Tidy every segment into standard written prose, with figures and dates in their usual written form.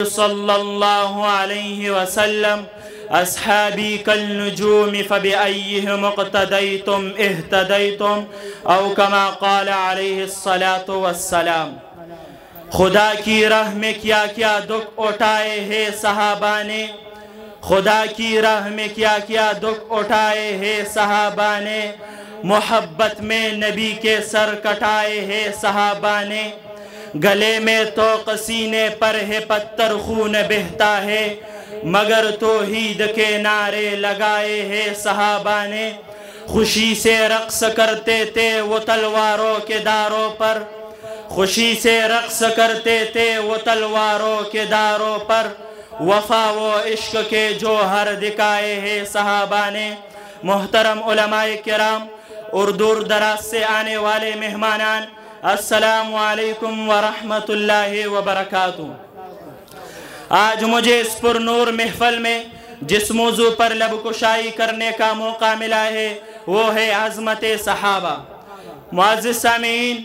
صلى الله عليه وسلم أصحابي كالنجوم فبأيهم اقتديتم اهتديتم أو كما قال عليه الصلاة والسلام۔ خدا کی راہ میں کیا کیا دکھ اٹھائے ہیں صحابہ نے، خدا کی راہ میں کیا کیا دکھ اٹھائے ہیں صحابہ نے، محبت میں نبی کے سر کٹائے ہیں صحابہ نے، گلے میں توق سینے پر ہے پتھر خون بہتا ہے، مگر توحید کے نعرے لگائے ہیں صحابہ نے، خوشی سے رقص کرتے تھے وہ تلواروں کے داروں پر، خوشی سے رقص کرتے تھے وہ تلواروں کے داروں پر، وفا و عشق کے جوہر دکھائے ہیں صحابہ نے۔ محترم علماء کرام اور دور دراز سے آنے والے مہمانان، السلام علیکم ورحمۃ اللہ وبرکاتہ۔ آج مجھے اس پر نور محفل میں جس موضوع پر لب کشائی کرنے کا موقع ملا ہے وہ ہے عظمت صحابہ۔ معزز سامعین،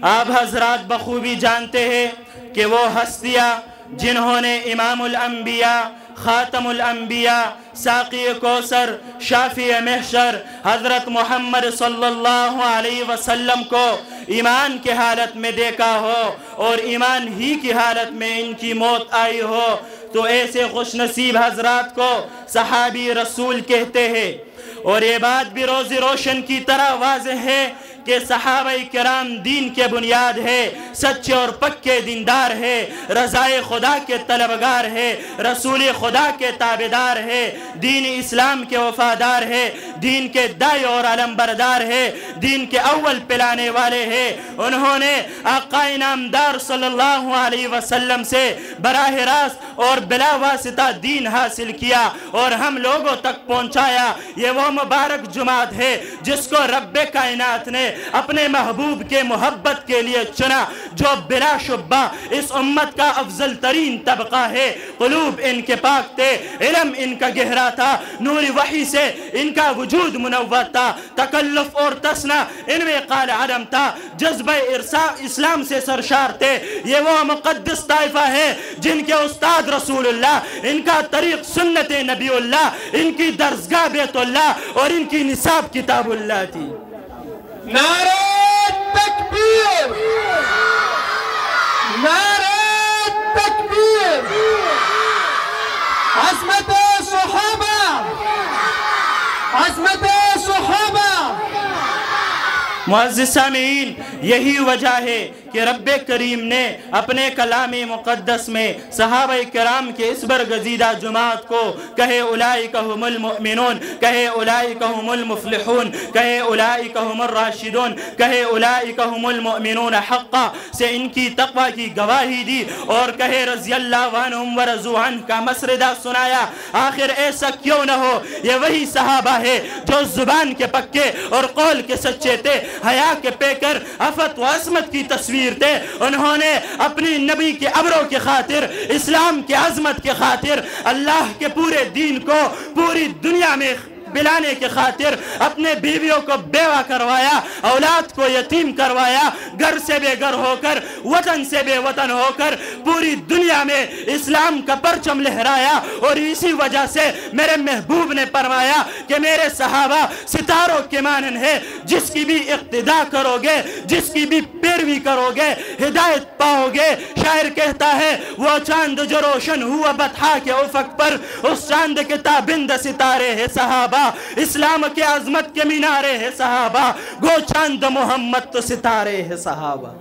آپ حضرات بخوبی جانتے ہیں کہ وہ ہستیاں جنہوں نے امام الانبیاء، خاتم الانبیاء، ساقی کوثر، شافی محشر حضرت محمد صلی اللہ علیہ وسلم کو ایمان کی حالت میں دیکھا ہو اور ایمان ہی کی حالت میں ان کی موت آئی ہو، تو ایسے خوش نصیب حضرات کو صحابی رسول کہتے ہیں۔ اور یہ بات بھی روز روشن کی طرح واضح ہے کہ صحابہ کرام دین کے بنیاد ہے، سچے اور پکے دیندار ہے، رضائے خدا کے طلبگار ہے، رسول خدا کے تابعدار ہے، دین اسلام کے وفادار ہے، دین کے دائی اور علم بردار ہے، دین کے اول پلانے والے ہیں۔ انہوں نے آقا نامدار صلی اللہ علیہ وسلم سے براہ راست اور بلا واسطہ دین حاصل کیا اور ہم لوگوں تک پہنچایا۔ یہ وہ مبارک جماعت ہے جس کو رب کائنات نے اپنے محبوب کے محبت کے لیے چنا، جو بلا شبہ اس امت کا افضل ترین طبقہ ہے۔ قلوب ان کے پاک تھے، علم ان کا گہرا تھا، نور وحی سے ان کا وجود منور تھا، تکلف اور تسنا ان میں قال عدم تھا، جذبہ اسلام سے سرشار تھے۔ یہ وہ مقدس طائفہ ہے جن کے استاد رسول اللہ، ان کا طریق سنت نبی اللہ، ان کی درسگاہ بیت اللہ اور ان کی نصاب کتاب اللہ تھی۔ نعرہ تکبیر، نعرہ تکبیر، عظمت صحابہ، عظمت صحابہ۔ معزز سامعین، یہی وجہ ہے کہ رب کریم نے اپنے کلام مقدس میں صحابہ کرام کے اس برگزیدہ جماعت کو کہے اولئک هم المؤمنون، کہے اولئک هم المفلحون، کہے اولئک هم الراشدون، کہے اولئک هم المؤمنون حقا سے ان کی تقوی کی گواہی دی اور کہے رضی اللہ عنہم ورضوا عنہ کا مسردہ سنایا۔ آخر ایسا کیوں نہ ہو، یہ وہی صحابہ ہے جو زبان کے پکے اور قول کے سچے تھے، حیا کے پیکر، عفت و عصمت کی تصویر تھے۔ انہوں نے اپنی نبی کے ابروں کی خاطر، اسلام کی عظمت کی خاطر، اللہ کے پورے دین کو پوری دنیا میں بلانے کے خاطر اپنے بیویوں کو بیوہ کروایا، اولاد کو یتیم کروایا، گھر سے بے گھر ہو کر، وطن سے بے وطن ہو کر پوری دنیا میں اسلام کا پرچم لہرایا۔ اور اسی وجہ سے میرے محبوب نے فرمایا کہ میرے صحابہ ستاروں کے مانند ہے، جس کی بھی اقتداء کرو گے، جس کی بھی پیروی کرو گے، ہدایت پاؤ گے۔ شاعر کہتا ہے وہ چاند جو روشن ہوا بطحا کے افق پر، اس چاند کے تابند ستارے ہیں صحابہ، اسلام کے عظمت کے مینارے ہیں صحابہ، گو چاند محمد تو ستارے ہیں صحابہ۔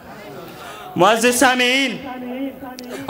معزز سامعین،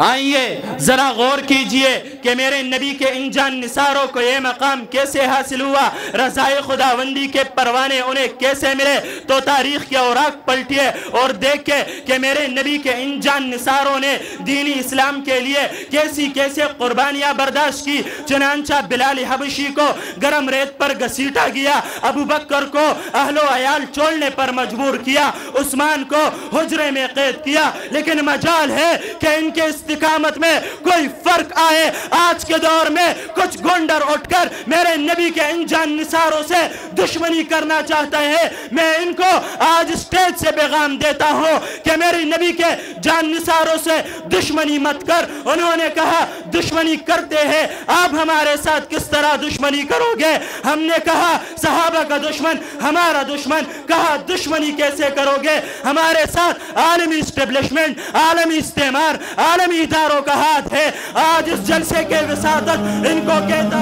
آئیے ذرا غور کیجئے کہ میرے نبی کے ان جان نثاروں کو یہ مقام کیسے حاصل ہوا، رضائے خداوندی کے پروانے انہیں کیسے ملے۔ تو تاریخ کے اوراق پلٹیے اور دیکھیں کہ میرے نبی کے ان جان نثاروں نے دینی اسلام کے لیے کیسی کیسے قربانیاں برداشت کی۔ چنانچہ بلال حبشی کو گرم ریت پر گھسیٹا گیا، ابو بکر کو اہل و عیال چھوڑنے پر مجبور کیا، عثمان کو حجرے میں قید کیا، لیکن مجال ہے کہ ان کے استقامت میں کوئی فرق آئے۔ آج کے دور میں کچھ گنڈر اٹھ کر میرے نبی کے ان جان نثاروں سے دشمنی کرنا چاہتا ہے، میں ان کو آج اسٹیج سے پیغام دیتا ہوں کہ میرے نبی کے جان نثاروں سے دشمنی مت کر۔ انہوں نے کہا دشمنی کرتے ہیں، آپ ہمارے ساتھ کس طرح دشمنی کرو گے؟ ہم نے کہا صحابہ کا دشمن ہمارا دشمن، کہا دشمنی کیسے کرو گے؟ ہمارے ساتھ عالمی اسٹیبلشمنٹ، عالمی استعمار، عالمی اداروں کا ہاتھ ہے۔ آج اس جلسے کے وساطت ان کو کہتا